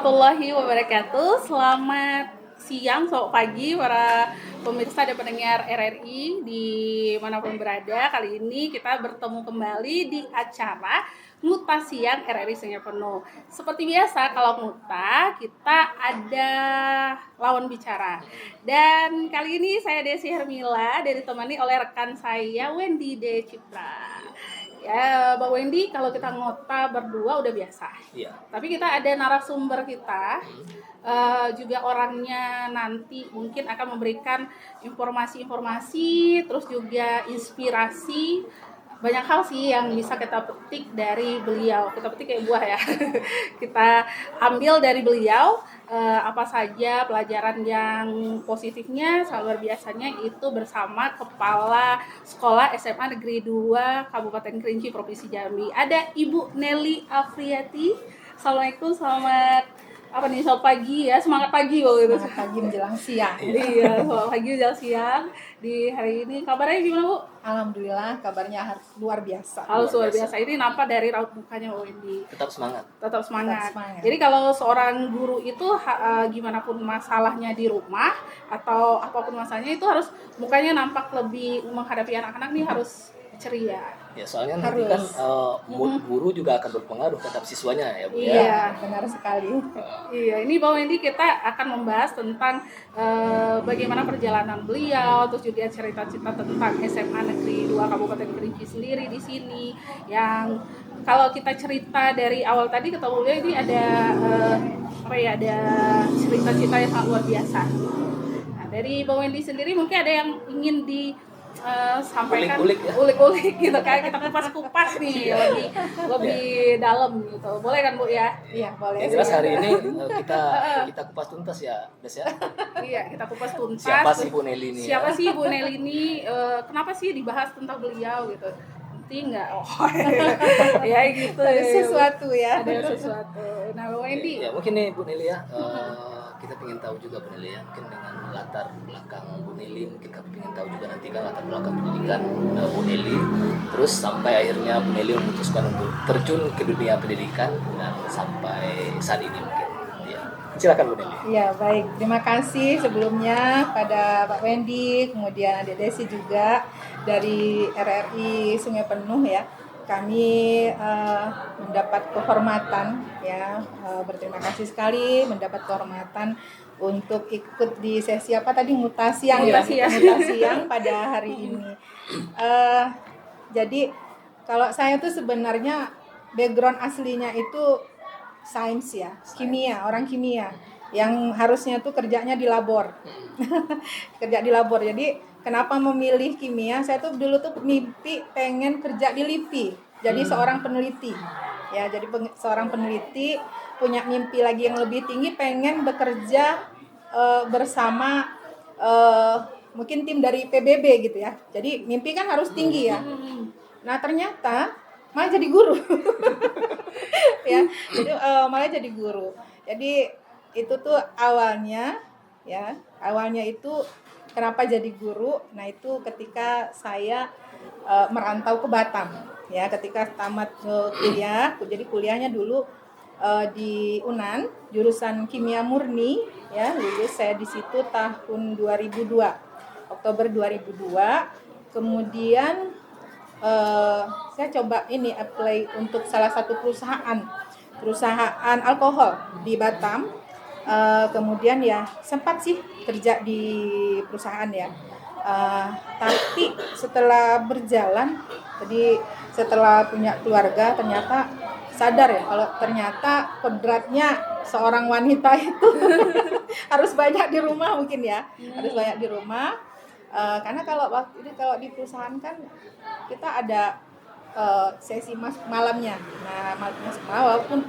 warahmatullahi wabarakatuh. Selamat siang, selamat pagi para pemirsa dan pendengar RRI dimanapun berada. Kali ini kita bertemu kembali di acara Nguta Siang RRI Sungai Penuh. Seperti biasa kalau Nguta kita ada lawan bicara. Dan kali ini saya Desi Hermila dan ditemani oleh rekan saya Wendy D. Cipta. Ya, Mbak Wendy, kalau kita ngota berdua udah biasa. Iya. Tapi kita ada narasumber kita, juga orangnya nanti mungkin akan memberikan informasi-informasi, terus juga inspirasi. Banyak hal sih yang bisa kita petik dari beliau. Kita petik kayak buah ya. Kita ambil dari beliau apa saja pelajaran yang positifnya, luar biasanya itu bersama Kepala Sekolah SMA Negeri 2 Kabupaten Kerinci Provinsi Jambi. Ada Ibu Nelly Afriati. Assalamualaikum, selamat selamat pagi ya, semangat pagi waktu itu. Semangat pagi menjelang siang. Iya, selamat pagi menjelang siang. Di hari ini kabarnya gimana, Bu? Alhamdulillah kabarnya luar biasa. Luar biasa. Ini nampak dari raut mukanya Bu Wendy. Tetap semangat. Tetap semangat. Tetap semangat. Jadi kalau seorang guru itu gimana pun masalahnya di rumah atau apapun masalahnya itu harus mukanya nampak lebih menghadapi anak-anak nih harus ceria. Ya, soalnya nanti kan mood guru juga akan berpengaruh terhadap siswanya ya, Bu. Iya, benar sekali. Iya, ini Mbak Wendy kita akan membahas tentang bagaimana perjalanan beliau, terus juga cerita-cerita tentang SMA Negeri 2 Kabupaten Kerinci sendiri di sini. Yang kalau kita cerita dari awal tadi ketemu beliau ini ada ada cerita-cerita yang sangat luar biasa. Nah, dari Mbak Wendy sendiri mungkin ada yang ingin sampaikan ulik-ulik gitu kan, kita kupas nih lebih dalam gitu, boleh kan Bu ya? Iya boleh. Yang jelas hari ini kita kupas tuntas ya, Des ya. Iya, kita kupas tuntas. Siapa sih Bu Nelly ini? Siapa sih Bu Nelly ini? Kenapa sih dibahas tentang beliau gitu? Penting nggak? Ya gitu. Ada sesuatu ya. Ada sesuatu. Nah, Bu Wendy. Ya mungkin nih Bu Nelly ya. Kita ingin tahu juga Bu Nelly ya, mungkin dengan latar belakang Bu Nelly, mungkin kami ingin tahu juga nanti kan latar belakang pendidikan Bu Nelly, terus sampai akhirnya Bu Nelly memutuskan untuk terjun ke dunia pendidikan dan sampai saat ini mungkin. Ya, silakan Bu Nelly. Ya baik, terima kasih sebelumnya pada Pak Wendy, kemudian Adik Desi juga dari RRI Sungai Penuh ya. Kami mendapat kehormatan ya, berterima kasih sekali mendapat kehormatan untuk ikut di sesi apa tadi Nguta Siang Nguta Siang pada hari ini. Jadi kalau saya tuh sebenarnya background aslinya itu sains ya, kimia, orang kimia yang harusnya tuh kerjanya di labor. Kerja di labor. Jadi kenapa memilih kimia? Saya tuh dulu tuh mimpi pengen kerja di LIPI. Jadi seorang peneliti. Ya, jadi seorang peneliti punya mimpi lagi yang lebih tinggi, pengen bekerja bersama mungkin tim dari PBB gitu ya. Jadi mimpi kan harus tinggi ya. Nah, ternyata malah jadi guru. Ya. Jadi malah jadi guru. Jadi itu tuh awalnya itu kenapa jadi guru. Nah, itu ketika saya merantau ke Batam ya, ketika tamat kuliah. Jadi kuliahnya dulu di UNAN jurusan kimia murni ya, lulus saya di situ tahun 2002, Oktober 2002. Kemudian saya coba apply untuk salah satu perusahaan alkohol di Batam. Kemudian ya sempat sih kerja di perusahaan ya, tapi setelah berjalan, jadi setelah punya keluarga ternyata sadar ya kalau ternyata kodratnya seorang wanita itu harus banyak di rumah mungkin ya, harus banyak di rumah, karena kalau di perusahaan kan kita ada sesi malamnya. Nah, walaupun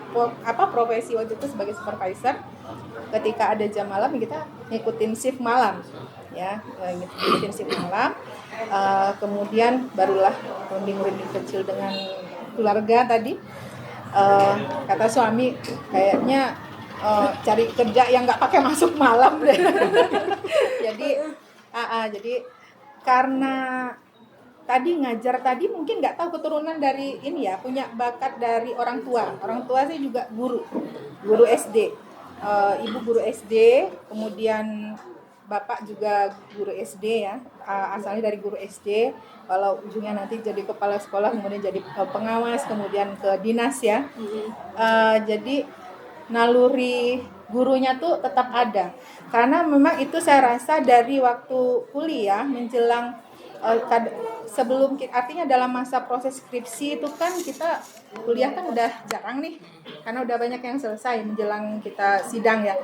profesi waktu itu sebagai supervisor, ketika ada jam malam kita ngikutin shift malam ya, ngikutin shift malam. Kemudian barulah runding-runding kecil dengan keluarga tadi. Kata suami kayaknya cari kerja yang nggak pakai masuk malam deh. Jadi karena tadi ngajar tadi mungkin nggak tahu keturunan dari ini ya, punya bakat dari orang tua. Orang tua sih juga guru SD. ibu guru SD, kemudian bapak juga guru SD ya, asalnya dari guru SD, kalau ujungnya nanti jadi kepala sekolah, kemudian jadi pengawas, kemudian ke dinas ya. Jadi naluri gurunya tuh tetap ada, karena memang itu saya rasa dari waktu kuliah menjelang sebelum artinya dalam masa proses skripsi itu kan kita kuliah kan udah jarang nih, karena udah banyak yang selesai menjelang kita sidang ya.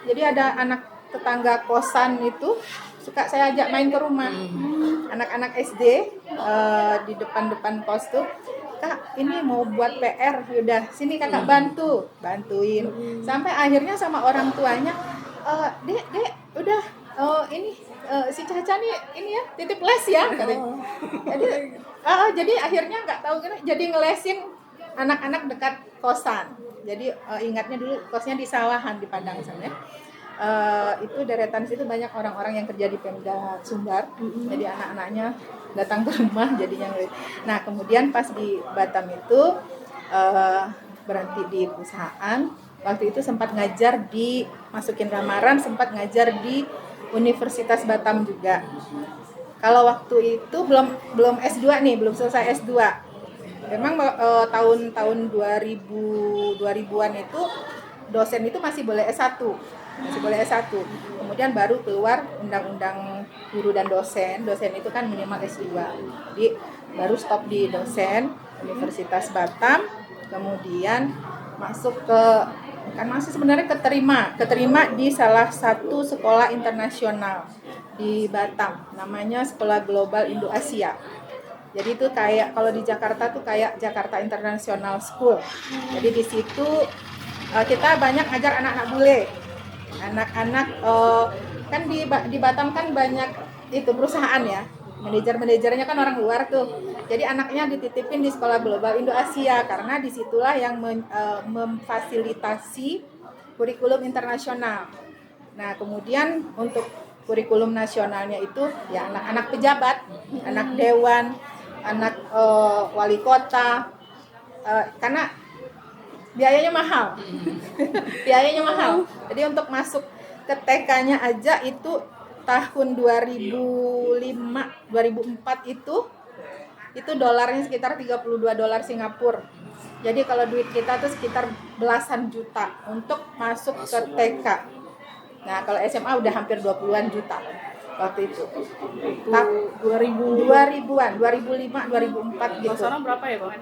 Jadi ada anak tetangga kosan itu suka saya ajak main ke rumah, anak-anak SD di depan kos tuh, Kak ini mau buat PR, yaudah sini kakak bantuin, sampai akhirnya sama orang tuanya, dek udah ini si Caca nih ini ya titip les ya katanya. Jadi akhirnya nggak tahu kan, jadi ngelesin anak-anak dekat kosan. Jadi ingatnya dulu kosnya di sawahan di Padang sana ya. Itu deretan situ banyak orang-orang yang kerja di Pemda Sumbar. Jadi anak-anaknya datang ke rumah jadinya. Nah kemudian pas di Batam itu berhenti di perusahaan. Waktu itu sempat ngajar masukin lamaran, sempat ngajar di Universitas Batam juga. Kalau waktu itu belum S2 nih, belum selesai S2. Memang tahun 2000-an itu dosen itu masih boleh S1. Kemudian baru keluar undang-undang guru dan dosen itu kan minimal S2. Jadi baru stop di dosen Universitas Batam, kemudian masuk sebenarnya keterima di salah satu sekolah internasional di Batam, namanya Sekolah Global Indo Asia. Jadi itu kayak kalau di Jakarta tuh kayak Jakarta International School. Jadi di situ kita banyak ngajar anak-anak bule. Anak-anak kan di Batam kan banyak itu perusahaan ya, manajernya kan orang luar tuh, jadi anaknya dititipin di Sekolah Global Indo Asia karena disitulah yang memfasilitasi kurikulum internasional. Nah kemudian untuk kurikulum nasionalnya itu ya anak-anak pejabat, anak dewan, anak wali kota, karena biayanya mahal. Jadi untuk masuk ke TK-nya aja itu tahun 2004 itu dolarnya sekitar $32 Singapura. Jadi kalau duit kita tuh sekitar belasan juta untuk masuk ke TK. Nah, kalau SMA udah hampir 20-an juta waktu itu. 2000-an, 2005, 2004 gitu. Sekarang berapa ya, Bang?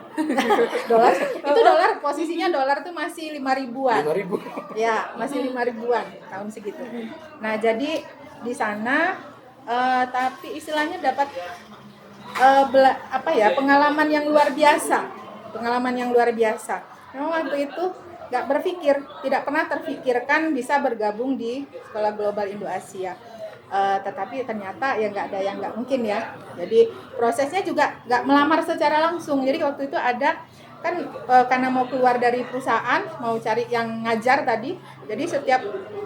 Dolar posisinya dolar tuh masih 5.000-an. 5.000. Ya, masih 5.000-an tahun segitu. Nah, jadi di sana tapi istilahnya dapat pengalaman yang luar biasa. Memang waktu itu tidak pernah terfikirkan bisa bergabung di Sekolah Global Indo Asia. Tetapi ternyata ya nggak ada yang nggak mungkin ya. Jadi prosesnya juga nggak melamar secara langsung. Jadi waktu itu ada kan karena mau keluar dari perusahaan, mau cari yang ngajar tadi. Jadi setiap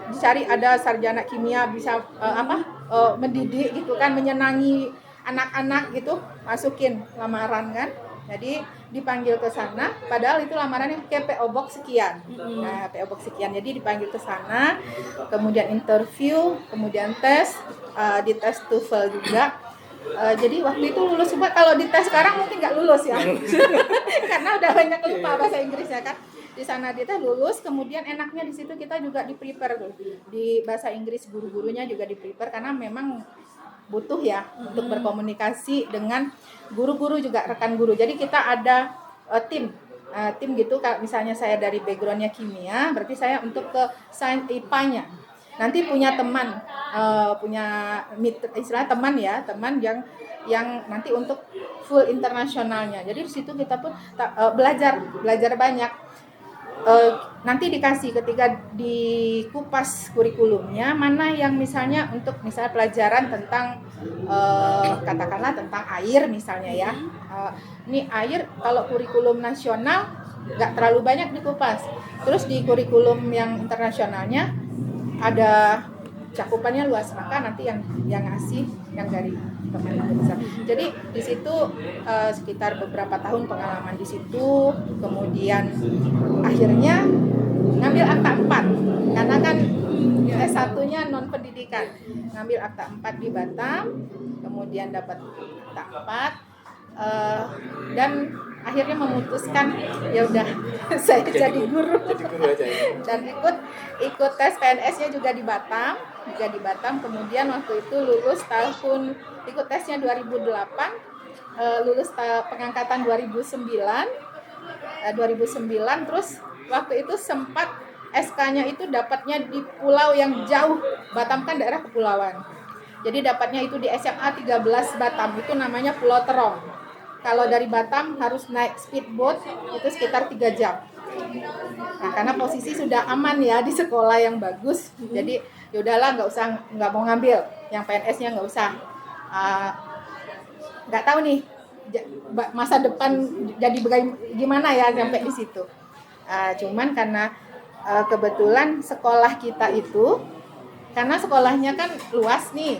dicari ada sarjana kimia bisa mendidik gitu kan, menyenangi anak-anak gitu, masukin lamaran kan. Jadi dipanggil ke sana, padahal itu lamarannya kayak PO Box sekian. Nah, PO Box sekian. Jadi dipanggil ke sana, kemudian interview, kemudian tes, dites TOEFL juga. Jadi waktu itu lulus semua. Kalau dites sekarang mungkin nggak lulus ya, karena udah banyak lupa bahasa Inggrisnya kan. Di sana dites lulus, kemudian enaknya di situ kita juga di-prepare tuh. Di bahasa Inggris guru-gurunya juga di-prepare karena memang butuh ya untuk berkomunikasi dengan guru-guru juga, rekan guru. Jadi kita ada tim gitu. Kalau misalnya saya dari backgroundnya kimia, berarti saya untuk ke sains IPA-nya. Nanti punya teman, istilah teman yang nanti untuk full internasionalnya. Jadi di situ kita pun belajar banyak. Nanti dikasih ketika dikupas kurikulumnya mana yang misalnya pelajaran tentang katakanlah tentang air misalnya ya. Ini air kalau kurikulum nasional nggak terlalu banyak dikupas. Terus di kurikulum yang internasionalnya ada cakupannya luas, maka nanti yang ngasih yang dari teman besar. Jadi di situ sekitar beberapa tahun pengalaman di situ, kemudian akhirnya ngambil akta 4 karena kan S1-nya non pendidikan. Ngambil akta 4 di Batam, kemudian dapat akta 4 dan akhirnya memutuskan ya udah saya jadi guru. Jadi guru aja ya. Dan ikut tes PNS-nya juga di Batam, kemudian waktu itu lulus ikut tesnya 2008, lulus pengangkatan 2009, terus waktu itu sempat SK-nya itu dapatnya di pulau yang jauh. Batam kan daerah kepulauan, jadi dapatnya itu di SMA 13 Batam, itu namanya Pulau Terong. Kalau dari Batam harus naik speedboat itu sekitar 3 jam. Nah, karena posisi sudah aman ya di sekolah yang bagus, jadi yaudahlah nggak mau ngambil yang PNS-nya, nggak usah. Nggak tahu nih masa depan jadi gimana ya sampai di situ. Cuman karena kebetulan sekolah kita itu, karena sekolahnya kan luas nih,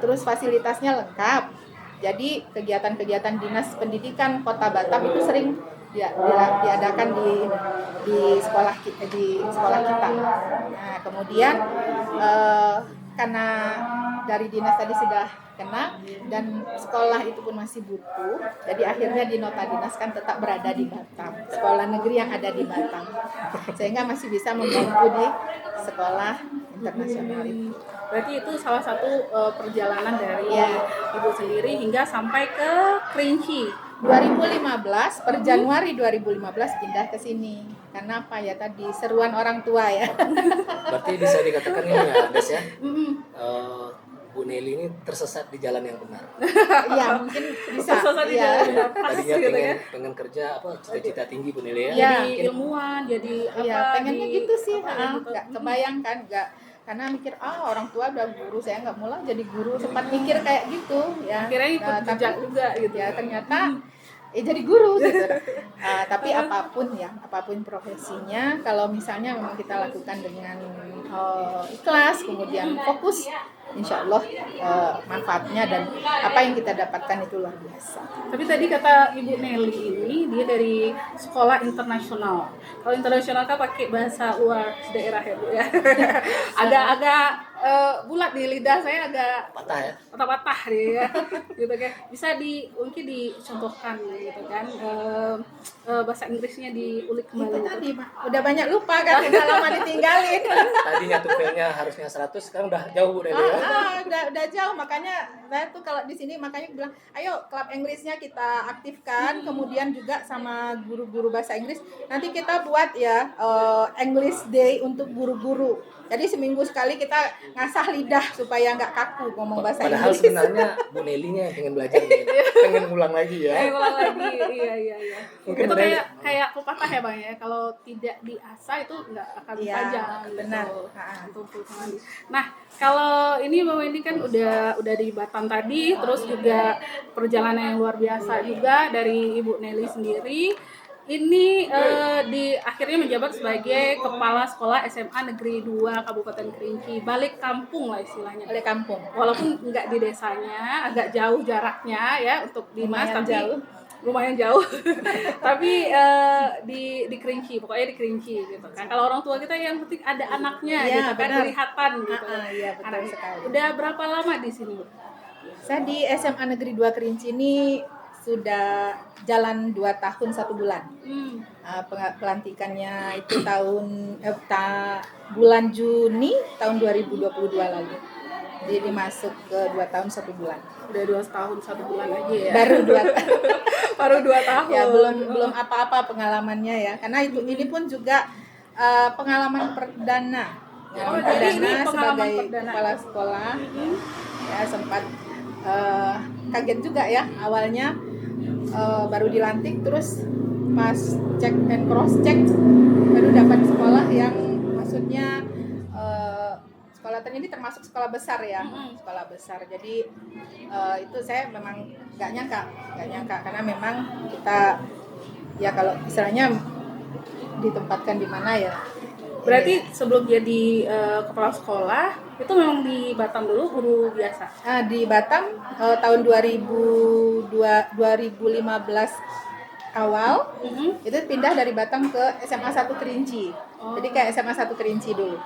terus fasilitasnya lengkap. Jadi kegiatan-kegiatan dinas pendidikan Kota Batam itu sering diadakan di sekolah kita. Nah, kemudian karena dari dinas tadi sudah kena dan sekolah itu pun masih butuh, jadi akhirnya dinota dinaskan tetap berada di Batam, sekolah negeri yang ada di Batam, sehingga masih bisa membantu di sekolah internasional itu. Berarti itu salah satu perjalanan dari Ibu sendiri hingga sampai ke Kerinci. 2015 per Januari 2015 pindah ke sini. Karena apa ya, tadi seruan orang tua ya. Berarti bisa dikatakan ini ya, Des ya. Bu Nelly ini tersesat di jalan yang benar. Iya, mungkin bisa. Tersesat di jalan yang pas Tadinya gitu ya. pengen kerja cita-cita tinggi Bu Nelly ya. Jadi ilmuwan, jadi apa? Pengennya gitu sih. gitu. Nggak kebayangkan, karena mikir orang tua udah guru, saya nggak mau lah jadi guru, sempat mikir kayak gitu ya. Akhirnya ikut jejak juga gitu ya, ternyata jadi guru gitu. Tapi apapun profesinya, kalau misalnya memang kita lakukan dengan ikhlas, kemudian fokus, insya Allah manfaatnya dan apa yang kita dapatkan itu luar biasa. Tapi tadi kata Ibu Nelly ini dia dari sekolah internasional. Kalau internasional kan pakai bahasa luar daerah ya Bu ya. Agak bulat di lidah saya, agak Patah ya. patah-patah dia ya. Gitu kan. Bisa mungkin dicontohkan gitu kan. Bahasa Inggrisnya diulik Itu kembali. tadi udah banyak lupa kan, udah lama ditinggalin. Tadinya tuvelnya harusnya 100, sekarang udah jauh Bu Nelly ya. Udah jauh, makanya saya tuh kalau di sini makanya bilang ayo klub Inggrisnya kita aktifkan, kemudian juga sama guru-guru bahasa Inggris nanti kita buat ya English Day untuk guru-guru. Jadi seminggu sekali kita ngasah lidah supaya nggak kaku ngomong bahasa Padahal Inggris. sebenarnya Bu Nelly-nya yang pengen belajar nih. Pengen ngulang lagi ya. Ulang lagi, iya. Mungkin Itu dari- kayak pepatah ya Bang ya, kalau tidak diasah itu nggak akan Iya, tajam. benar. Gitu. Nah, kalau ini Mbak Wendy kan udah di Batam tadi, terus juga perjalanan yang luar biasa juga dari Ibu Nelly sendiri. Ini akhirnya menjabat sebagai Kepala Sekolah SMA Negeri 2 Kabupaten Kerinci, balik kampung lah istilahnya. Oleh kampung. Walaupun nggak di desanya, agak jauh jaraknya ya untuk dinas, lumayan jauh. Tapi di Kerinci, pokoknya di Kerinci gitu kan. Kalau orang tua kita yang penting ada anaknya Iya, gitu kan, benar. kelihatan gitu. Iya, betul Anaknya. sekali. Udah berapa lama di sini, Bu? Saya di SMA Negeri 2 Kerinci ini sudah jalan 2 tahun 1 bulan. Pelantikannya itu bulan Juni tahun 2022 lalu. Jadi masuk ke 2 tahun 1 bulan. Udah 2 tahun 1 bulan aja ya. Baru 2 Baru 2 tahun. ya belum apa-apa pengalamannya ya. Karena ini pun juga pengalaman perdana. Jadi ini pengalaman sebagai perdana. kepala sekolah. Ya sempat kaget juga ya awalnya, baru dilantik, terus pas cek and cross check baru dapat sekolah yang maksudnya sekolah ini termasuk sekolah besar ya, sekolah besar. Jadi itu saya memang nggak nyangka karena memang kita ya kalau istilahnya ditempatkan di mana ya. Berarti sebelum jadi kepala sekolah itu memang di Batam dulu guru biasa. Di Batam tahun 2015 awal Mhm. itu pindah dari Batam ke SMA 1 Kerinci. Oh. Jadi kayak SMA 1 Kerinci dulu.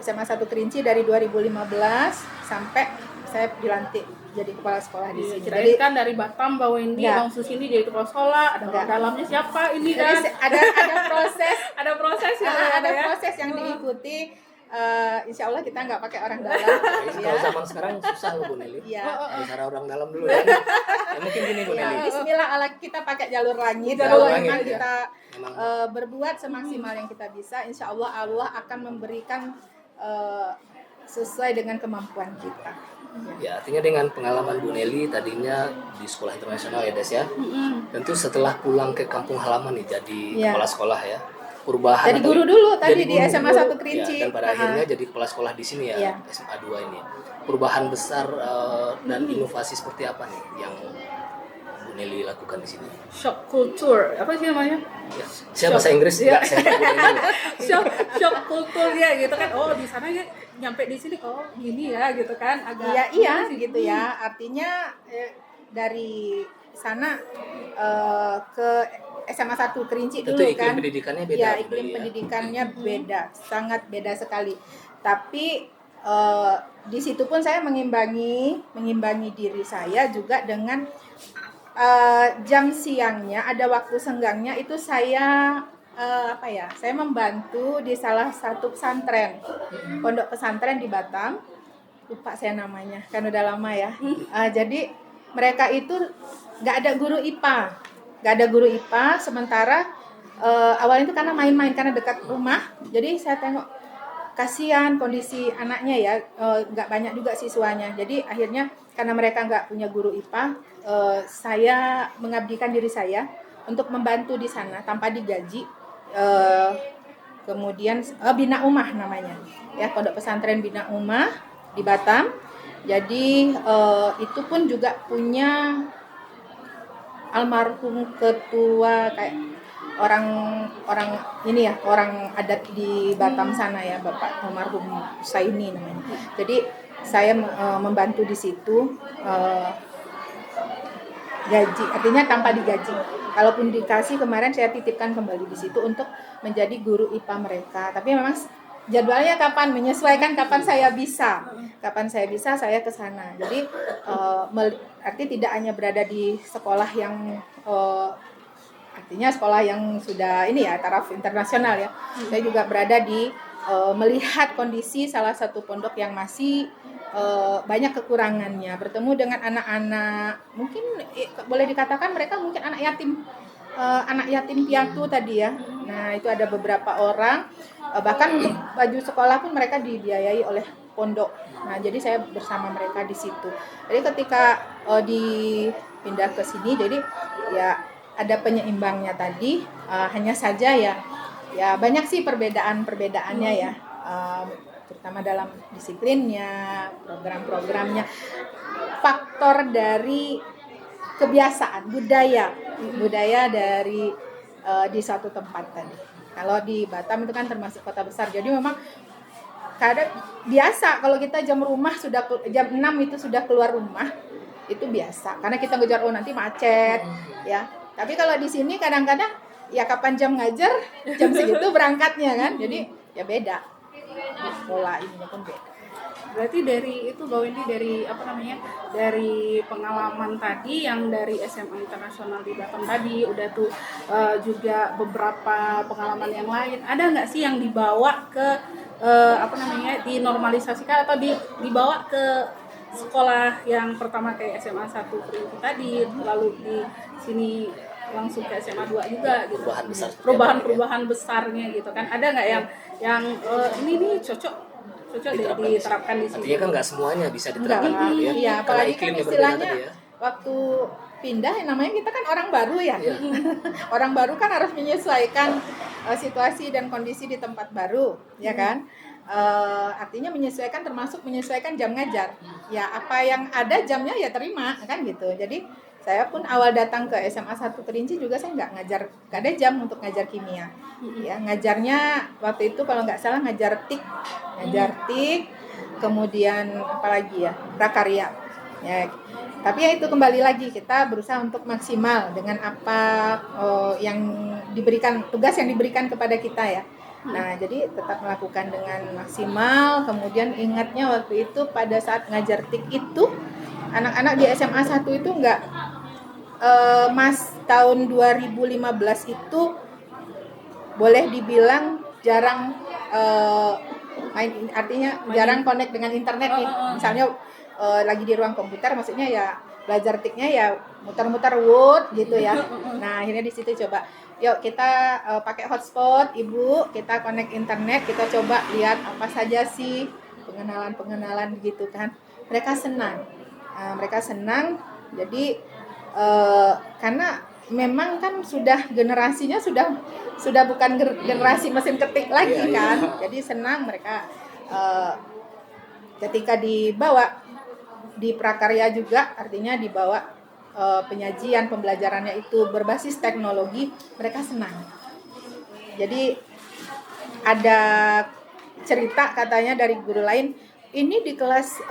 SMA 1 Kerinci dari 2015 sampai saya dilantik jadi kepala sekolah di Iya, sini. kirain Jadi kan dari Batam Mbak Wendy Enggak. langsung sini jadi kepala sekolah, ada Enggak. orang dalamnya siapa ini jadi kan? ada proses Ada proses ya, ada ya? proses yang diikuti. Insya Allah kita nggak pakai orang dalam. Jadi ya. kalau zaman sekarang susah loh Bu Nelly. Iya. Harus ada orang dalam dulu ya. Ya mungkin gini Bu Ya, Nelly. Bismillah ala kita pakai jalur langit. Jalur Kalau langit, memang ya. kita Memang berbuat semaksimal yang kita bisa, insya Allah Allah akan memberikan sesuai dengan kemampuan kita. ya artinya dengan pengalaman Bu Nelly tadinya di sekolah internasional ya Des ya. Mm-mm. Tentu setelah pulang ke kampung halaman nih jadi Iya. kepala sekolah ya. Perubahan Jadi atau- guru dulu tadi jadi di guru. SMA 1 Kerinci. Ya, dan pada akhirnya jadi kepala sekolah di sini ya, Iya. SMA 2 ini. Perubahan besar dan inovasi seperti apa nih yang Bu Nelly lakukan di sini? Shock culture, apa sih namanya? Ya. Saya bahasa Inggris Iya. enggak, saya Bu Nelly. shock culture ya gitu kan. Oh, di sana ya nyampe di sini oh gini ya gitu kan. Agak Iya gimana sih? gitu ya. Artinya dari sana ke SMA 1 Kerinci Tentu dulu iklim kan. pendidikannya beda. Ya, Bu iklim Nelly, ya. pendidikannya beda, sangat beda sekali. Tapi di situ pun saya mengimbangi diri saya juga dengan jam siangnya, ada waktu senggangnya itu saya saya membantu di salah satu pesantren, pondok pesantren di Batam. Lupa saya namanya, kan udah lama ya. Jadi mereka itu nggak ada guru IPA, sementara awalnya itu karena main-main karena dekat rumah. Jadi saya tengok kasihan kondisi anaknya ya, nggak banyak juga siswanya. Jadi akhirnya karena mereka nggak punya guru IPA, saya mengabdikan diri saya untuk membantu di sana tanpa digaji. Kemudian Bina Ummah namanya, ya pondok pesantren Bina Ummah di Batam. Jadi itu pun juga punya almarhum ketua kayak orang ini ya, orang adat di Batam sana ya, Bapak almarhum Saini namanya. Jadi saya membantu di situ gaji, artinya tanpa digaji. Kalaupun dikasih kemarin saya titipkan kembali di situ untuk menjadi guru IPA mereka. Tapi memang jadwalnya kapan, menyesuaikan kapan saya bisa saya ke sana. Jadi arti tidak hanya berada di sekolah yang artinya sekolah yang sudah ini ya taraf internasional ya. Saya juga berada di melihat kondisi salah satu pondok yang masih banyak kekurangannya, bertemu dengan anak-anak mungkin boleh dikatakan mereka mungkin anak yatim piatu tadi ya. Nah itu ada beberapa orang, bahkan untuk baju sekolah pun mereka dibiayai oleh pondok. Nah jadi saya bersama mereka di situ. Jadi ketika dipindah ke sini, jadi ya ada penyeimbangnya tadi. Hanya saja ya banyak sih perbedaannya ya. Terutama dalam disiplinnya, program-programnya, faktor dari kebiasaan, budaya dari di suatu tempat tadi. Kalau di Batam itu kan termasuk kota besar, jadi memang kadang biasa kalau kita jam 6 itu sudah keluar rumah, itu biasa karena kita ngejar nanti macet ya. Tapi kalau di sini kadang-kadang ya kapan jam ngajar, jam segitu berangkatnya kan, jadi ya beda. Pola ininya pun beda. Berarti dari itu Mbak Wendy dari pengalaman tadi yang dari SMA Internasional di Batam tadi udah tuh juga beberapa pengalaman yang lain, ada nggak sih yang dibawa ke dinormalisasikan atau dibawa ke sekolah yang pertama kayak SMA 1 Kerinci tadi, lalu di sini langsung ke SMA 2 juga gitu. Perubahan besarnya gitu kan. Ada nggak yang ini nih cocok diterapkan di sini? Artinya kan nggak semuanya bisa diterapkan gitu ya. Iya, Karena apalagi kan iklimnya berbeda istilahnya tadi ya. waktu pindah namanya kita kan orang baru ya. Iya. Orang baru kan harus menyesuaikan situasi dan kondisi di tempat baru, ya kan? Artinya termasuk menyesuaikan jam ngajar. Ya apa yang ada jamnya ya terima kan gitu. Jadi saya pun awal datang ke SMA 1 Kerinci juga saya nggak ada jam untuk ngajar kimia. Ya ngajarnya waktu itu kalau nggak salah ngajar tik, kemudian apalagi ya prakarya. Ya, tapi ya itu kembali lagi kita berusaha untuk maksimal dengan apa yang diberikan, tugas yang diberikan kepada kita ya. Nah, jadi tetap melakukan dengan maksimal. Kemudian ingatnya waktu itu pada saat ngajar TIK itu anak-anak di SMA 1 itu enggak Mas tahun 2015 itu boleh dibilang jarang main, artinya jarang connect dengan internet nih. Misalnya lagi di ruang komputer, maksudnya ya belajar TIK-nya ya muter-muter Word gitu ya. Nah, akhirnya di situ coba, yuk kita pakai hotspot, Ibu, kita connect internet, kita coba lihat apa saja sih pengenalan-pengenalan gitu kan. Mereka senang. Mereka senang. Jadi karena memang kan sudah generasinya sudah bukan generasi mesin ketik lagi kan. Jadi senang mereka ketika dibawa di prakarya juga, artinya dibawa penyajian pembelajarannya itu berbasis teknologi, mereka senang. Jadi ada cerita katanya dari guru lain, ini di kelas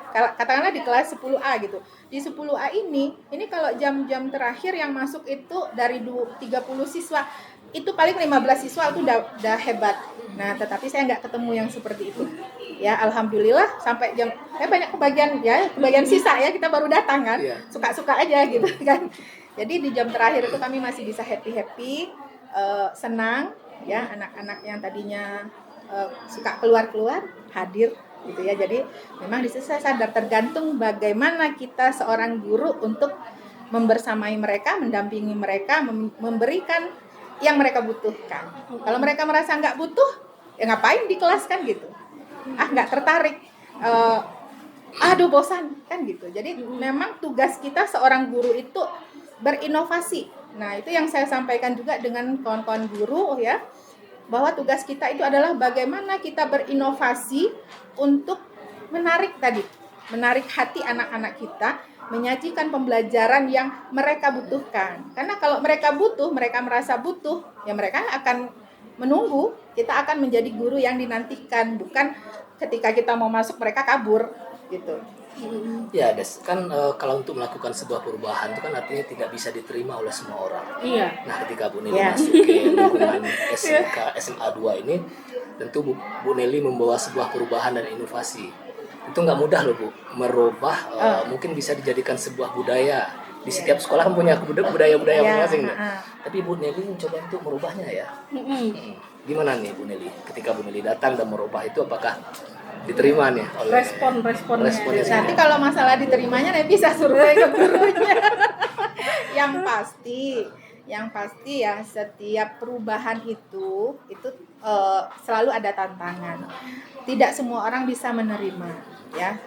katakanlah di kelas 10A gitu. Di 10A ini kalau jam-jam terakhir yang masuk itu dari 30 siswa, itu paling 15 siswa itu udah hebat. Nah, tetapi saya nggak ketemu yang seperti itu. Ya, alhamdulillah sampai jam banyak kebagian sisa ya, kita baru datang kan. Suka-suka aja gitu kan. Jadi di jam terakhir itu kami masih bisa happy-happy, senang ya, anak-anak yang tadinya suka keluar-keluar hadir gitu ya. Jadi memang di situ saya sadar tergantung bagaimana kita seorang guru untuk membersamai mereka, mendampingi mereka, memberikan yang mereka butuhkan. Kalau mereka merasa nggak butuh, ya ngapain di kelas kan gitu. Nggak tertarik, aduh bosan kan gitu. Jadi memang tugas kita seorang guru itu berinovasi. Nah, itu yang saya sampaikan juga dengan kawan-kawan guru ya, bahwa tugas kita itu adalah bagaimana kita berinovasi untuk menarik hati anak-anak kita, menyajikan pembelajaran yang mereka butuhkan. Karena kalau mereka butuh, mereka merasa butuh, ya mereka akan menunggu. Kita akan menjadi guru yang dinantikan, bukan ketika kita mau masuk mereka kabur gitu. Ya, kan kalau untuk melakukan sebuah perubahan itu kan artinya tidak bisa diterima oleh semua orang. Iya. Nah, ketika Bu Nelly masuk ke lingkungan SMK SMA 2 ini, tentu Bu Nelly membawa sebuah perubahan dan inovasi. Itu nggak mudah loh Bu, merubah mungkin bisa dijadikan sebuah budaya. Di setiap sekolah kan punya budaya-budaya masing-masing. Tapi Bu Nelly mencoba untuk merubahnya ya. Gimana nih Bu Nelly? Ketika Bu Nelly datang dan merubah itu, apakah diterima nih oleh responnya? Nanti kalau masalah diterimanya nanti bisa survei ke gurunya. Yang pasti ya, setiap perubahan itu selalu ada tantangan. Tidak semua orang bisa menerima ya.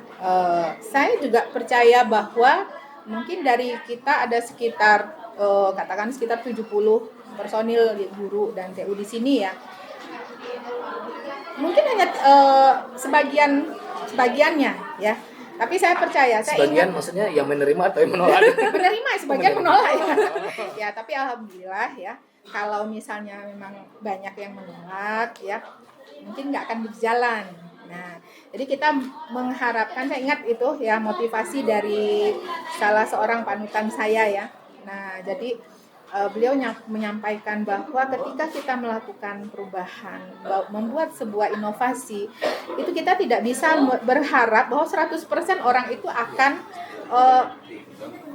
Saya juga percaya bahwa mungkin dari kita ada sekitar katakan sekitar 70 personil guru dan TU di sini ya. Mungkin hanya sebagiannya ya. Tapi saya percaya, sebagian maksudnya yang menerima atau yang menolak? Menerima, sebagian menolak ya. Ya, tapi alhamdulillah ya, kalau misalnya memang banyak yang menolak ya, mungkin nggak akan berjalan. Nah, jadi kita mengharapkan, saya ingat itu ya motivasi dari salah seorang panutan saya ya. Nah, jadi beliau menyampaikan bahwa ketika kita melakukan perubahan, membuat sebuah inovasi, itu kita tidak bisa berharap bahwa 100% orang itu akan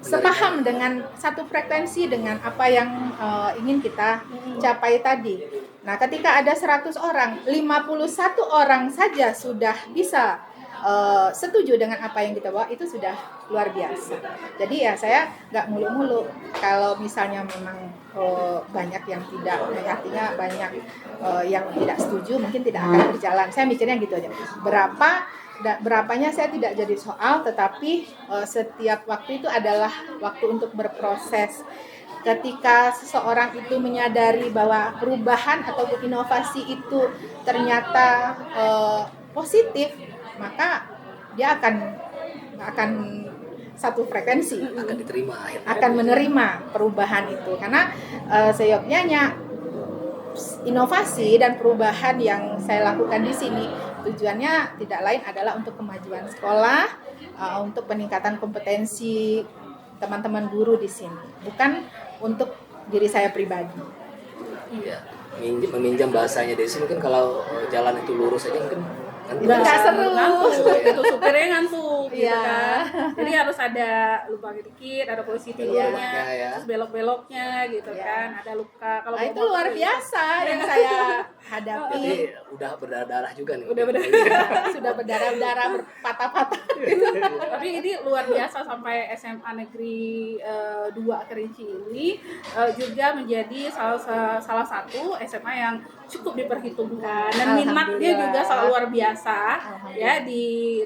sepaham dengan satu frekuensi dengan apa yang ingin kita capai tadi. Nah, ketika ada 100 orang, 51 orang saja sudah bisa setuju dengan apa yang kita bawa, itu sudah luar biasa. Jadi ya saya nggak muluk-muluk. Kalau misalnya memang banyak yang tidak, artinya banyak yang tidak setuju, mungkin tidak akan berjalan. Saya mikirnya gitu aja. Berapanya saya tidak jadi soal, tetapi setiap waktu itu adalah waktu untuk berproses. Ketika seseorang itu menyadari bahwa perubahan atau inovasi itu ternyata positif, maka dia akan satu frekuensi, akan diterima, akan menerima perubahan itu. Karena seyogyanya inovasi dan perubahan yang saya lakukan di sini tujuannya tidak lain adalah untuk kemajuan sekolah, untuk peningkatan kompetensi teman-teman guru di sini, bukan untuk diri saya pribadi. Iya. Meminjam bahasanya dari sini kan kalau jalan itu lurus aja mungkin nanti Nggak seru. ngantuk, itu supirnya ngantuk gitu Iya. kan. Jadi harus ada lubang dikit, ada polisi tidurnya, Iya. terus belok-beloknya gitu Iya. kan, ada luka. Kalau Nah, itu bawa luar motor biasa yang saya hadapi. Jadi udah berdarah-darah juga nih. Udah berdarah. Sudah berdarah-darah, berpatah-patah. Tapi ini luar biasa sampai SMA Negeri 2 Kerinci ini juga menjadi salah satu SMA yang cukup diperhitungkan dan minatnya juga sangat luar biasa ya di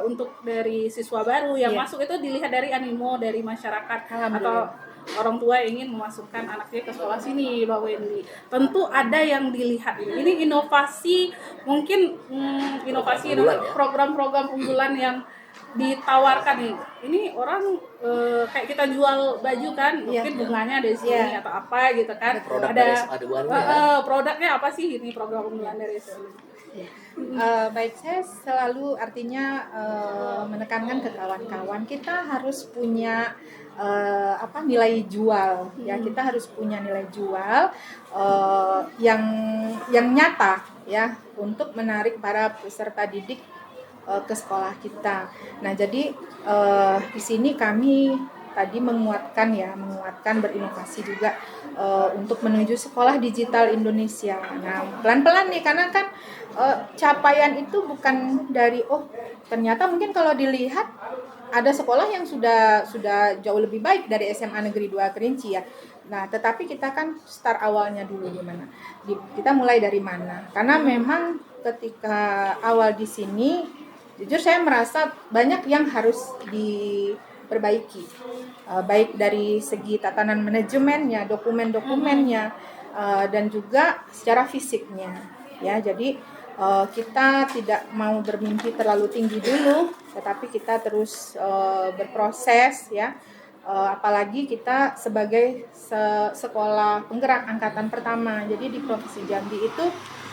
untuk dari siswa baru yang Iya. masuk itu dilihat dari animo dari masyarakat atau Alhamdulillah. orang tua yang ingin memasukkan anaknya ke sekolah sini, Mbak Wendy. Tentu ada yang dilihat ini. Ini inovasi, mungkin inovasi Unggulan ya? program-program unggulan yang ditawarkan nih. Ini orang kayak kita jual baju kan, mungkin bunganya dari sini atau apa gitu kan. Produk Ada dari Aduan ya. produknya apa sih ini program unggulan dari sini? Baik, saya selalu artinya menekankan ke kawan-kawan, kita harus punya nilai jual ya, kita harus punya nilai jual yang nyata ya untuk menarik para peserta didik ke sekolah kita. Nah, jadi di sini kami tadi menguatkan berinovasi juga untuk menuju sekolah digital Indonesia. Nah, pelan-pelan nih, karena kan capaian itu bukan dari ternyata mungkin kalau dilihat ada sekolah yang sudah jauh lebih baik dari SMA Negeri 2 Kerinci ya. Nah, tetapi kita kan start awalnya dulu gimana? Kita mulai dari mana? Karena memang ketika awal di sini, jujur saya merasa banyak yang harus diperbaiki, baik dari segi tatanan manajemennya, dokumen-dokumennya, dan juga secara fisiknya. Ya, jadi kita tidak mau bermimpi terlalu tinggi dulu, tetapi kita terus berproses ya. Apalagi kita sebagai sekolah penggerak angkatan pertama. Jadi di Provinsi Jambi itu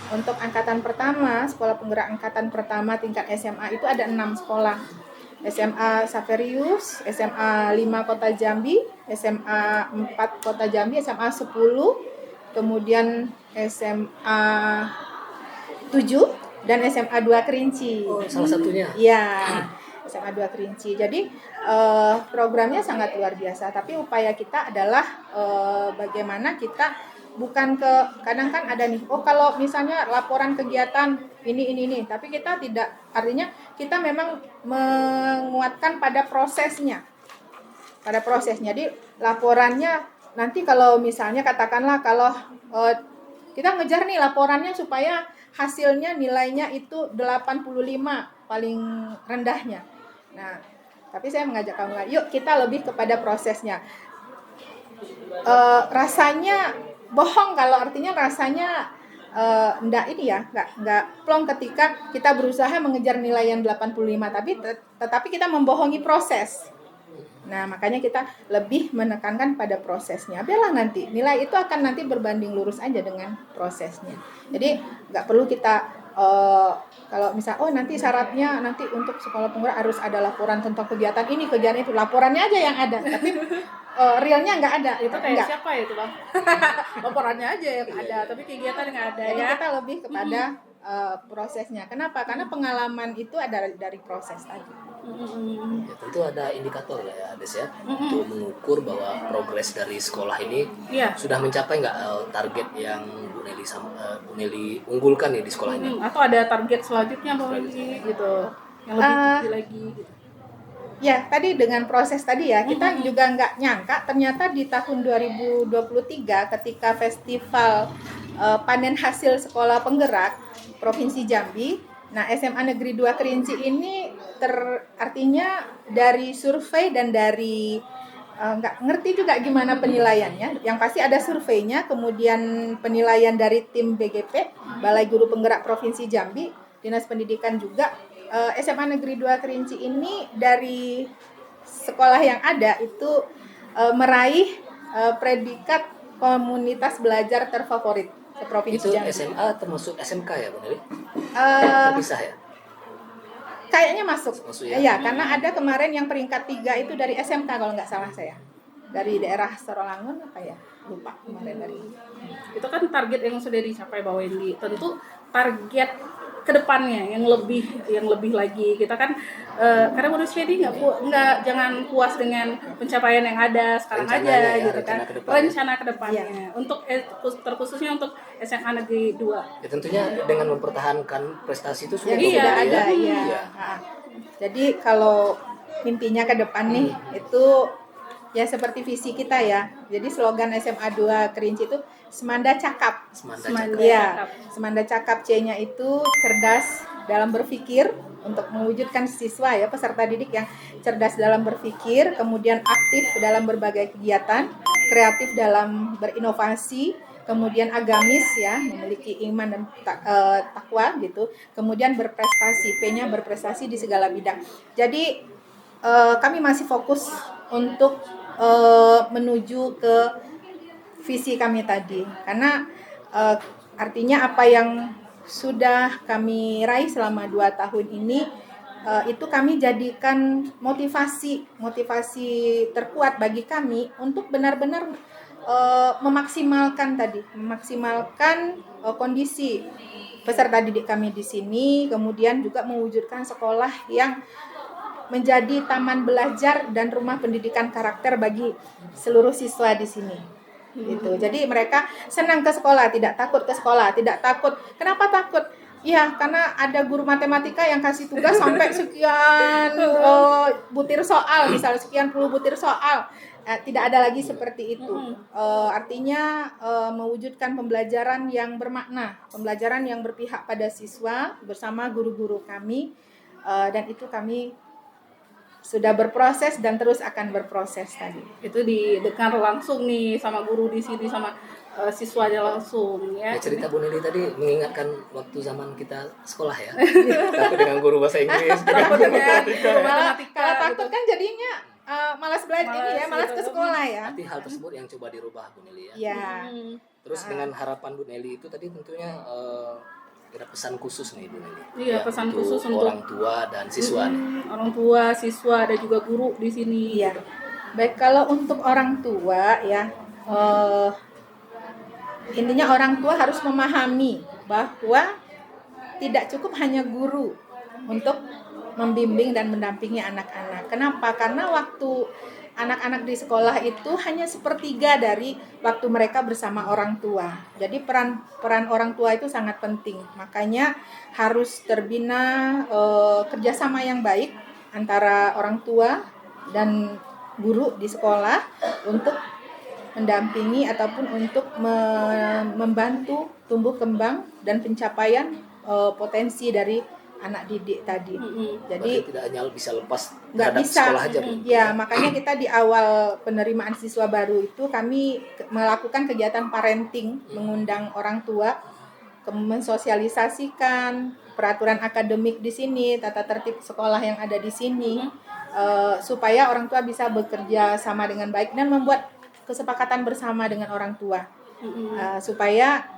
untuk angkatan pertama, sekolah penggerak angkatan pertama tingkat SMA itu ada 6 sekolah. SMA Saverius, SMA 5 Kota Jambi, SMA 4 Kota Jambi, SMA 10, kemudian SMA 7 dan SMA 2 Kerinci. Oh, salah satunya. Iya, SMA 2 Kerinci. Jadi programnya sangat luar biasa, tapi upaya kita adalah bagaimana kita bukan kadang kan ada nih, kalau misalnya laporan kegiatan ini, tapi kita tidak, artinya kita memang menguatkan pada prosesnya. Jadi laporannya nanti kalau misalnya katakanlah kalau kita ngejar nih laporannya supaya hasilnya nilainya itu 85 paling rendahnya. Nah, tapi saya mengajak kamu, yuk kita lebih kepada prosesnya. Rasanya bohong kalau artinya rasanya enggak plong ketika kita berusaha mengejar nilai yang 85, tetapi kita membohongi proses. Nah, makanya kita lebih menekankan pada prosesnya. Biarlah nanti nilai itu akan nanti berbanding lurus aja dengan prosesnya. Jadi nggak perlu kita kalau misal nanti syaratnya nanti untuk sekolah penggerak harus ada laporan tentang kegiatan ini, kegiatan itu, laporannya aja yang ada, tapi realnya nggak ada. Itu kayak Nggak. siapa ya itu, Bang? Laporannya aja yang ada, tapi kegiatan nggak ada. Jadi ya. kita lebih kepada prosesnya. Kenapa? Karena pengalaman itu ada dari proses tadi. Ya, tentu ada indikator lah ya, Des ya, untuk mengukur bahwa progres dari sekolah ini Iya. sudah mencapai nggak target yang Bu Nelly unggulkan nih di sekolah ini. Atau ada target selanjutnya Mbak Wendy gitu, yang lebih tinggi lagi gitu. Ya, tadi dengan proses tadi ya, kita juga nggak nyangka ternyata di tahun 2023 ketika festival panen hasil sekolah penggerak Provinsi Jambi, nah SMA Negeri 2 Kerinci ini artinya dari survei dan dari nggak ngerti juga gimana penilaiannya, yang pasti ada surveinya, kemudian penilaian dari tim BGP, Balai Guru Penggerak Provinsi Jambi, Dinas Pendidikan juga. SMA Negeri 2 Kerinci ini dari sekolah yang ada itu meraih predikat komunitas belajar terfavorit. seprovinsi Itu Jambi. SMA termasuk SMK ya Bu Neli? Eh, Terpisah ya? Kayaknya masuk. Masuk ya? Iya, karena ada kemarin yang peringkat 3 itu dari SMK kalau nggak salah saya. Dari daerah Sorolangun apa ya? Lupa kemarin dari. Itu kan target yang sudah dicapai Mbak Wendy. Tentu target kedepannya yang lebih lagi kita kan karena manusia ini nggak jangan puas dengan pencapaian yang ada sekarang Rencananya aja ya, gitu kan, rencana ke depannya. rencana kedepannya untuk terkhususnya untuk SMA Negeri 2. Ya tentunya dengan mempertahankan prestasi itu sudah Yang Iya, sudah Bu Neli ada, ya. iya. Iya. Ah. Jadi kalau mimpinya ke depan nih itu ya seperti visi kita ya. Jadi slogan SMA 2 Kerinci itu Semanda Cakap. Semanda Semanda Cakap. Iya, Cakap. Semanda Cakap C-nya itu cerdas dalam berpikir untuk mewujudkan siswa ya peserta didik yang cerdas dalam berpikir, kemudian aktif dalam berbagai kegiatan, kreatif dalam berinovasi, kemudian agamis ya, memiliki iman dan takwa gitu. Kemudian berprestasi, P-nya berprestasi di segala bidang. Jadi kami masih fokus untuk menuju ke visi kami tadi, karena artinya apa yang sudah kami raih selama 2 tahun ini itu kami jadikan motivasi terkuat bagi kami untuk benar-benar memaksimalkan kondisi peserta didik kami di sini, kemudian juga mewujudkan sekolah yang menjadi taman belajar dan rumah pendidikan karakter bagi seluruh siswa di sini. Gitu. Jadi mereka senang ke sekolah, tidak takut ke sekolah, tidak takut. Kenapa takut? Ya, karena ada guru matematika yang kasih tugas sampai sekian butir soal, misalnya sekian puluh butir soal. Tidak ada lagi seperti itu. Artinya mewujudkan pembelajaran yang bermakna, pembelajaran yang berpihak pada siswa bersama guru-guru kami, dan itu kami sudah berproses dan terus akan berproses tadi. Itu didengar langsung nih sama guru di sini sama siswanya langsung ya. Ya, cerita Bu Neli tadi mengingatkan waktu zaman kita sekolah ya. Tapi dengan guru bahasa Inggris, dengan Takut guru dengan matematika. guru Ya. matematika Kalau gitu. takut kan jadinya malas belajar ini ya, malas ke sekolah ya. Berarti hal tersebut yang coba dirubah Bu Neli ya. Ya. Terus dengan harapan Bu Neli itu tadi tentunya ada pesan khusus nih Bu Neli. Iya, pesan khusus untuk orang tua dan siswa nih. orang tua, siswa, dan juga guru di sini. Iya. Baik, kalau untuk orang tua ya, intinya orang tua harus memahami bahwa tidak cukup hanya guru untuk membimbing dan mendampingi anak-anak. Kenapa? Karena waktu anak-anak di sekolah itu hanya sepertiga dari waktu mereka bersama orang tua. Jadi peran orang tua itu sangat penting. Makanya harus terbina kerjasama yang baik antara orang tua dan guru di sekolah untuk mendampingi ataupun untuk membantu tumbuh kembang dan pencapaian potensi dari anak didik tadi. Jadi Berarti tidak hanya bisa lepas nggak terhadap bisa. sekolah aja Bu. Ya, makanya kita di awal penerimaan siswa baru itu kami melakukan kegiatan parenting, mengundang orang tua, mensosialisasikan peraturan akademik di sini, tata tertib sekolah yang ada di sini, supaya orang tua bisa bekerja sama dengan baik dan membuat kesepakatan bersama dengan orang tua, supaya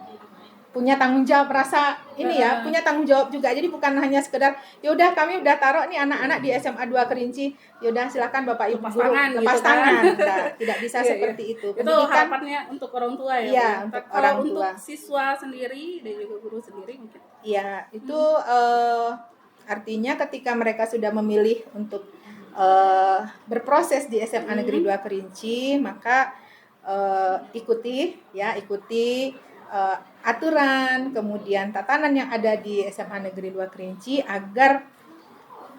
punya tanggung jawab, merasa ini ya, punya tanggung jawab juga. Jadi bukan hanya sekedar yaudah kami udah taruh nih anak-anak di SMA 2 Kerinci, yaudah silakan Bapak Ibu Lepas guru tangan lepas gitu kan. tangan. Nah, tidak bisa Iya, seperti itu. Itu Pendidikan harapannya untuk orang tua ya. Iya, Bu? untuk Kalau orang untuk tua. siswa sendiri dan juga guru sendiri mungkin. ya itu artinya ketika mereka sudah memilih untuk berproses di SMA Negeri 2 Kerinci, maka ikuti aturan, kemudian tatanan yang ada di SMA Negeri 2 Kerinci agar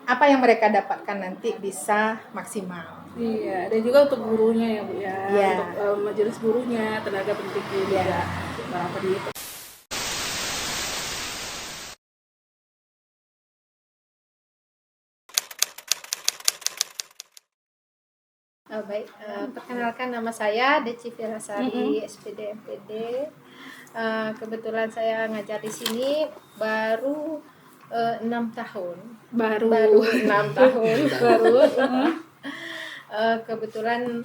apa yang mereka dapatkan nanti bisa maksimal. Iya, dan juga untuk gurunya ya Bu ya. Iya. Untuk majelis gurunya, tenaga pendidiknya juga. Para pendidik. Baik, perkenalkan nama saya Deci Firasari, SPD MPD. Kebetulan saya ngajar di sini baru 6 tahun. Baru 6 tahun. Kebetulan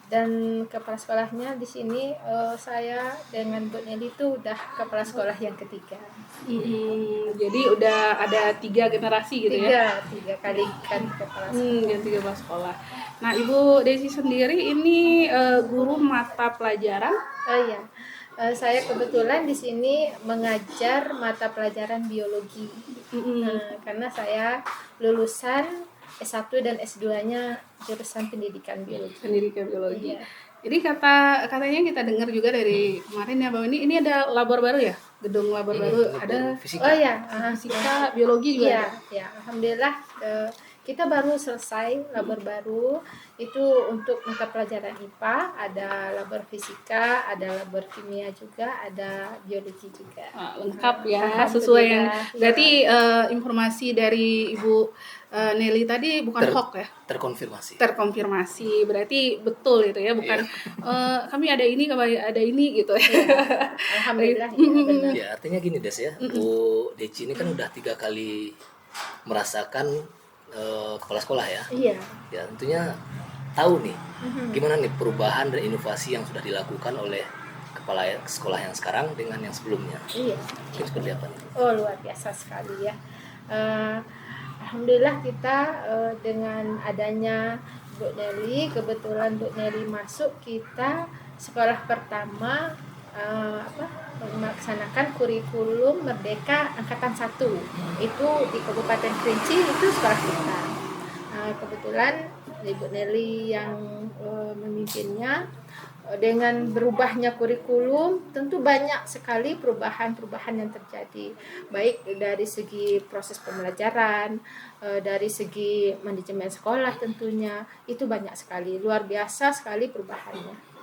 Dan kepala sekolahnya di sini saya dengan Bu Nelly itu udah kepala sekolah yang ketiga. Jadi udah ada 3 generasi gitu ya? Tiga kali kan kepala sekolah. Ganti kepala sekolah. Nah, Ibu Desi sendiri ini guru mata pelajaran. Oh iya, saya kebetulan di sini mengajar mata pelajaran biologi. Karena saya lulusan S1 dan S2-nya jurusan pendidikan biologi. Pendidikan biologi. Iya. Jadi katanya kita dengar juga dari kemarin ya bahwa ini ada labor baru ya, gedung labor baru, ada fisika. Oh ya, fisika, biologi juga iya, ada. ya, alhamdulillah kita baru selesai labor baru itu untuk mata pelajaran IPA, ada labor fisika, ada labor kimia juga, ada biologi juga. Lengkap ya, Alhamdulillah, sesuai yang ya. berarti informasi dari Ibu Nelly tadi bukan hoax ya? Terkonfirmasi, berarti betul itu ya, bukan kami ada ini gitu ya. Alhamdulillah, ya, benar. Ya, artinya gini Des ya, Bu Deci ini kan udah 3 kali merasakan kepala sekolah ya. Iya. Ya, tentunya tahu nih gimana nih perubahan dan inovasi yang sudah dilakukan oleh kepala sekolah yang sekarang dengan yang sebelumnya. Iya. Ini seperti apa nih? Oh, luar biasa sekali ya. Alhamdulillah kita dengan adanya Bu Nelly, kebetulan Bu Nelly masuk, kita sekolah pertama melaksanakan kurikulum Merdeka Angkatan 1. Itu di Kabupaten Kerinci, itu sekolah kita. Kebetulan Ibu Nelly yang memimpinnya. Dengan berubahnya kurikulum, tentu banyak sekali perubahan-perubahan yang terjadi, baik dari segi proses pembelajaran, dari segi manajemen sekolah tentunya, itu banyak sekali, luar biasa sekali perubahannya.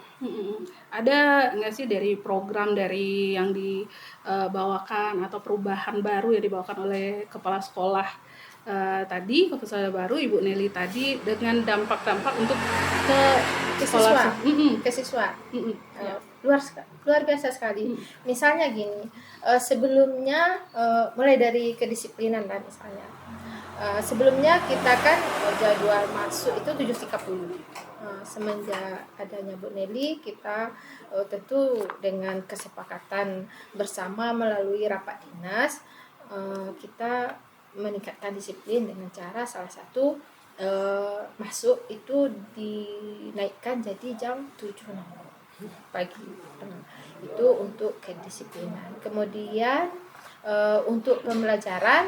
Ada nggak sih dari program dari yang dibawakan atau perubahan baru yang dibawakan oleh kepala sekolah tadi, kepala sekolah baru Ibu Nelly tadi, dengan dampak-dampak untuk ke siswa, sekolah, ke siswa. Luar biasa sekali. Misalnya gini, sebelumnya mulai dari kedisiplinan lah misalnya. Sebelumnya kita kan jadwal masuk itu 7.30. Semenjak adanya Bu Nelly, kita tentu dengan kesepakatan bersama melalui rapat dinas, kita meningkatkan disiplin dengan cara salah satu masuk itu dinaikkan jadi jam 7.00 pagi. Itu untuk kedisiplinan. Kemudian untuk pembelajaran,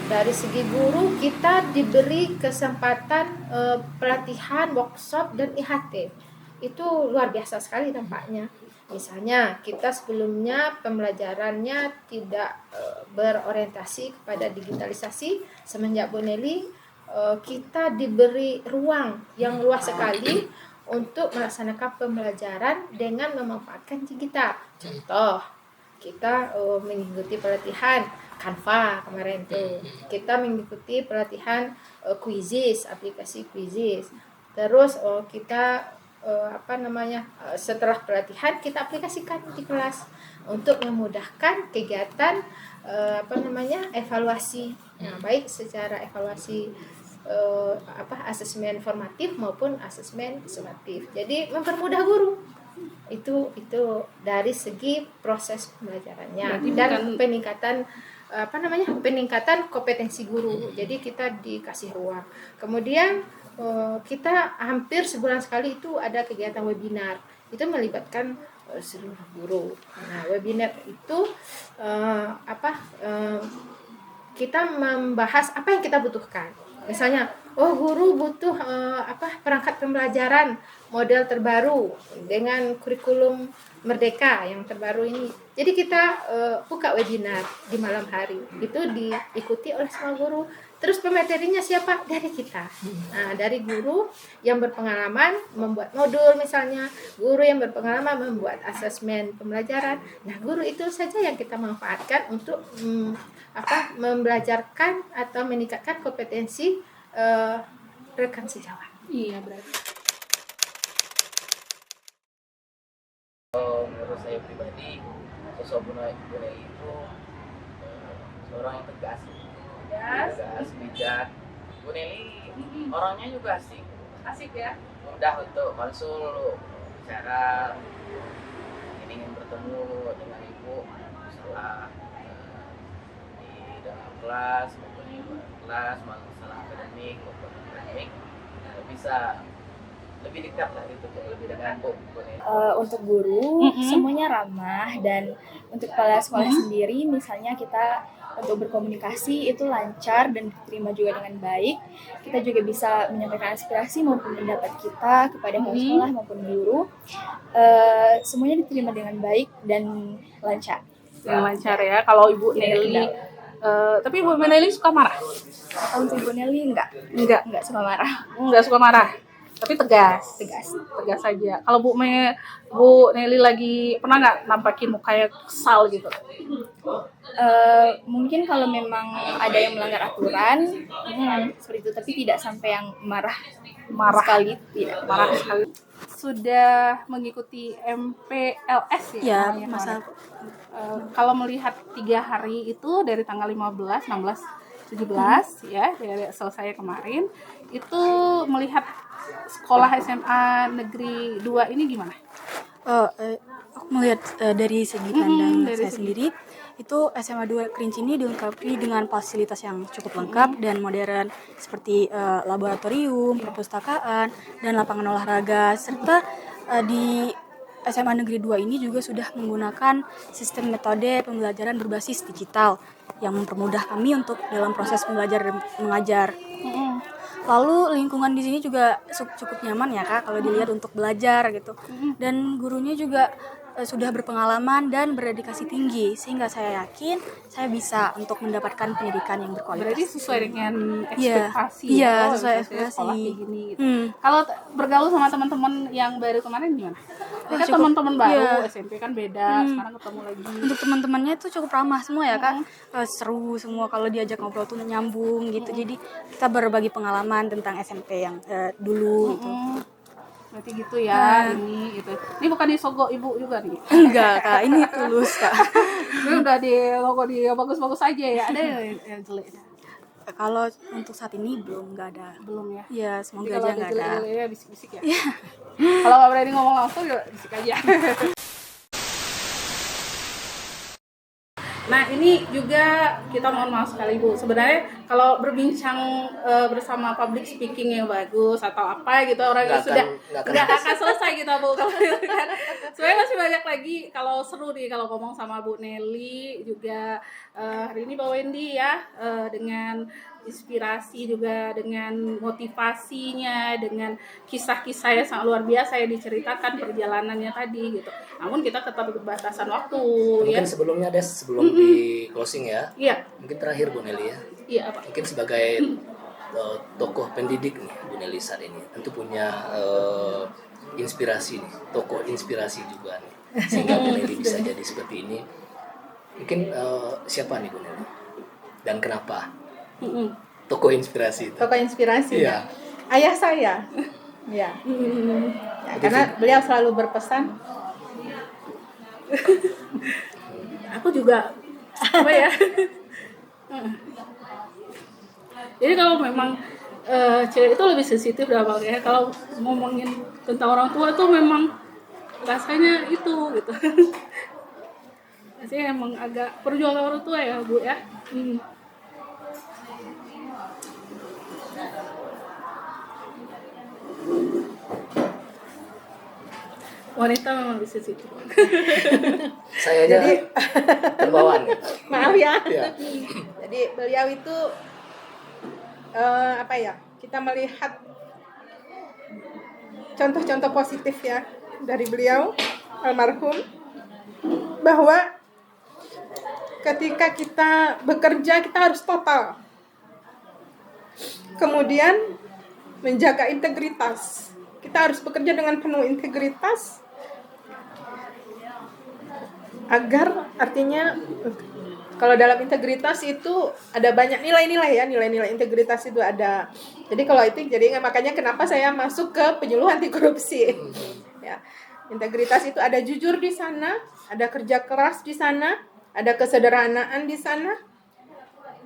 dari segi guru kita diberi kesempatan pelatihan, workshop dan IHT. Itu luar biasa sekali dampaknya. Misalnya kita sebelumnya pembelajarannya tidak berorientasi kepada digitalisasi. Semenjak Bu Nelly, kita diberi ruang yang luas sekali untuk melaksanakan pembelajaran dengan memanfaatkan digital. Contoh, kita mengikuti pelatihan Canva kemarin tuh. Kita mengikuti pelatihan Quizizz, aplikasi Quizizz. Terus kita setelah pelatihan kita aplikasikan di kelas untuk memudahkan kegiatan evaluasi. Nah, baik secara evaluasi asesmen formatif maupun asesmen sumatif. Jadi mempermudah guru. Itu dari segi proses pembelajarannya. Berarti dan peningkatan kompetensi guru. Jadi kita dikasih ruang. Kemudian kita hampir sebulan sekali itu ada kegiatan webinar. Itu melibatkan seluruh guru. Nah, webinar itu kita membahas apa yang kita butuhkan. Misalnya, guru butuh perangkat pembelajaran model terbaru dengan kurikulum Merdeka yang terbaru ini. Jadi kita buka webinar di malam hari. Itu diikuti oleh semua guru. Terus pematerinya siapa? Dari kita. Nah, dari guru yang berpengalaman membuat modul misalnya, guru yang berpengalaman membuat asesmen pembelajaran. Nah, guru itu saja yang kita manfaatkan untuk membelajarkan atau meningkatkan kompetensi rekan sejawat. Iya, berarti. Menurut saya pribadi, sosok Bu Nelly itu seorang yang tegas, bijak. Bu Nelly orangnya juga asik Asik ya. mudah untuk konsul bicara, ingin bertemu dengan ibu masalah di dalam kelas maupun di luar kelas, masalah akademik maupun akademik, bisa lebih dekat lah gitu, lebih dengan Bu Neli. Untuk guru semuanya ramah, dan untuk kepala sekolah sendiri misalnya kita untuk berkomunikasi itu lancar dan diterima juga dengan baik. Kita juga bisa menyampaikan aspirasi maupun pendapat kita kepada kepala sekolah maupun guru. Semuanya diterima dengan baik dan lancar. Yang lancar ya. Kalau Ibu Tidak ada Neli, kendala. tapi Ibu Neli suka marah? Untuk Ibu Neli enggak suka marah, Enggak suka marah, tapi tegas. Tegas saja. Kalau Bu Neli lagi pernah nggak nampakin mukanya kesal gitu? Mungkin kalau memang ada yang melanggar aturan seperti itu, tapi tidak sampai yang marah sekali, tidak. Marah sekali. Sudah mengikuti MPLS ya? Ya, namanya masa kemarin. Kalau melihat 3 hari itu dari tanggal 15, 16, 17 ya, dari selesai kemarin, itu melihat sekolah SMA Negeri 2 ini gimana? aku melihat dari segi pandang dari saya segi. sendiri, itu SMA 2 Kerinci ini dilengkapi dengan fasilitas yang cukup lengkap dan modern seperti laboratorium, perpustakaan, dan lapangan olahraga, serta di SMA Negeri 2 ini juga sudah menggunakan sistem metode pembelajaran berbasis digital yang mempermudah kami untuk dalam proses belajar dan mengajar. Lalu lingkungan di sini juga cukup nyaman ya Kak kalau dilihat untuk belajar gitu. Dan gurunya juga sudah berpengalaman dan berdedikasi tinggi, sehingga saya yakin saya bisa untuk mendapatkan pendidikan yang berkualitas. Berarti sesuai dengan Iya, ekspektasi iya, ya? sesuai Biasanya ekspektasi. sekolah kayak gini gitu. Hmm. Kalau bergaul sama teman-teman yang baru kemarin gimana? Ini kan cukup, teman-teman baru, iya. SMP kan beda, sekarang ketemu lagi. Untuk teman-temannya itu cukup ramah semua ya Kak. Seru semua kalau diajak ngobrol tuh nyambung gitu. Jadi kita berbagi pengalaman tentang SMP yang dulu gitu. Berarti gitu ya, ini gitu. Ini bukan disogok ibu juga nih. Enggak Kak, ini tulus Kak. Ini udah di logo di bagus-bagus aja ya. Ada yang jelek? Kalau untuk saat ini nggak ada. Belum ya. Ya Jadi semoga kalau aja ada nggak ada. jelek-jelek ya bisik-bisik ya. Kalau nggak berani ngomong langsung ya bisik aja. Nah ini juga kita mohon maaf sekali Bu. Sebenarnya kalau berbincang bersama public speaking yang bagus atau apa gitu orang yang sudah nggak akan selesai kita Bu. Kalau gitu kan. Sebenarnya masih banyak lagi kalau seru nih kalau ngomong sama Bu Neli juga hari ini Mbak Wendy ya dengan inspirasi juga dengan motivasinya dengan kisah-kisah yang sangat luar biasa yang diceritakan perjalanannya tadi gitu. Namun kita tetap berbatasan waktu Mungkin ya. sebelumnya sebelum di closing ya, Iya, mungkin terakhir Bu Neli ya, iya apa? mungkin sebagai tokoh pendidik nih Bu Neli saat ini tentu punya inspirasi nih, tokoh inspirasi juga nih, sehingga Bu Neli bisa jadi seperti ini. Mungkin siapa nih Bu Neli dan kenapa tokoh inspirasi itu? Tokoh inspirasi. Iya. Ayah saya. Ya. Ya, karena beliau selalu berpesan. Aku juga apa ya? Jadi kalau memang cewek itu lebih sensitif dampaknya. Kalau ngomongin tentang orang tua tuh memang rasanya itu gitu. Rasanya emang agak perjuangan orang tua ya Bu ya. Wanita memang lebih sensitif. Saya aja terbawa nih. Maaf ya. Iya. Jadi beliau itu apa ya? Kita melihat contoh-contoh positif ya dari beliau almarhum, bahwa ketika kita bekerja kita harus total. Kemudian menjaga integritas. Kita harus bekerja dengan penuh integritas agar artinya kalau dalam integritas itu ada banyak nilai-nilai ya, nilai-nilai integritas itu ada. Jadi kalau itu jadi makanya kenapa saya masuk ke penyuluh anti korupsi. Ya. Integritas itu ada jujur di sana, ada kerja keras di sana, ada kesederhanaan di sana.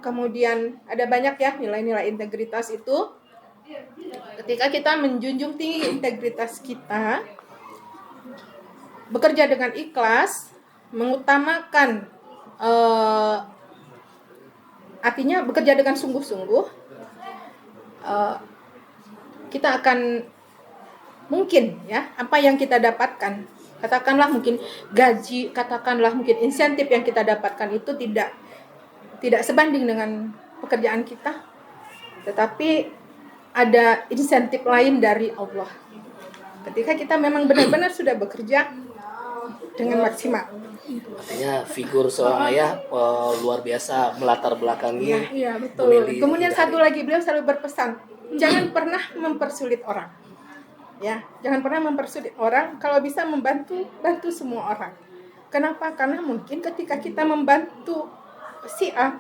Kemudian ada banyak ya nilai-nilai integritas itu. Ketika kita menjunjung tinggi integritas kita, bekerja dengan ikhlas, mengutamakan artinya bekerja dengan sungguh-sungguh, kita akan mungkin ya apa yang kita dapatkan, katakanlah mungkin gaji, katakanlah mungkin insentif yang kita dapatkan itu tidak sebanding dengan pekerjaan kita, tetapi ada insentif lain dari Allah ketika kita memang benar-benar sudah bekerja dengan maksimal. Artinya figur seorang ayah luar biasa melatar belakangi. Iya, betul. Bu Neli Kemudian hingga satu hari lagi, beliau selalu berpesan, jangan pernah mempersulit orang. Ya, jangan pernah mempersulit orang. Kalau bisa membantu, bantu semua orang. Kenapa? Karena mungkin ketika kita membantu si A,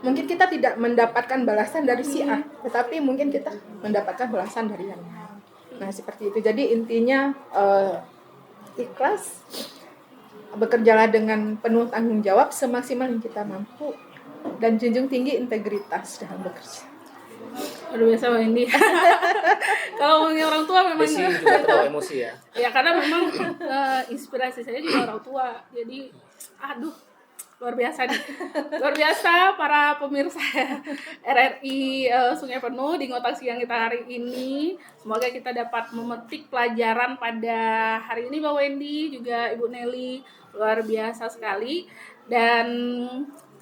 mungkin kita tidak mendapatkan balasan dari si A, tetapi mungkin kita mendapatkan balasan dari yang lain. Nah, seperti itu. Jadi intinya ikhlas, bekerjalah dengan penuh tanggung jawab semaksimal yang kita mampu, dan junjung tinggi integritas dalam bekerja. Luar biasa Mbak Indi. Kalau ngomongin orang tua memang Desi juga terlalu emosi ya. ya karena memang inspirasi saya juga orang tua. Jadi aduh, luar biasa nih. Luar biasa para pemirsa RRI Sungai Penuh di Ngotak Siang kita hari ini. Semoga kita dapat memetik pelajaran pada hari ini Mbak Wendy, juga Ibu Neli. Luar biasa sekali. Dan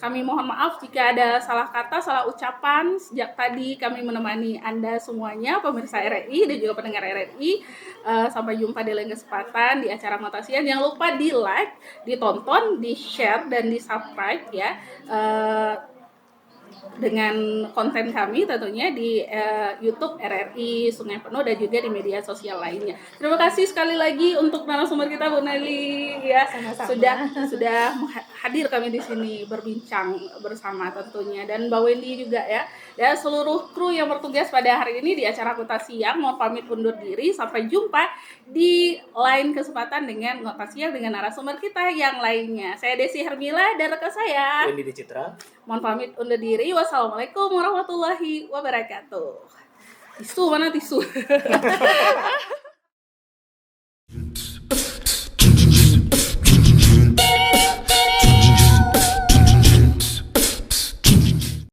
kami mohon maaf jika ada salah kata, salah ucapan. Sejak tadi kami menemani Anda semuanya, pemirsa RRI dan juga pendengar RRI. Sampai jumpa di lain kesempatan di acara Ngotak Siang. Jangan lupa di like, ditonton, di share, dan di subscribe ya. Dengan konten kami tentunya di YouTube RRI Sungai Penuh dan juga di media sosial lainnya. Terima kasih sekali lagi untuk narasumber kita Bu Neli ya. Sama-sama. Sudah hadir kami di sini berbincang bersama tentunya, dan Mbak Wendy juga ya. Dan seluruh kru yang bertugas pada hari ini di acara Ngotak Siang mohon pamit undur diri. Sampai jumpa di lain kesempatan dengan Ngotak Siang dengan narasumber kita yang lainnya. Saya Desi Hermila dan rekan saya Wendy Citra. mohon pamit undur diri. Wassalamualaikum warahmatullahi wabarakatuh. Tisu mana tisu?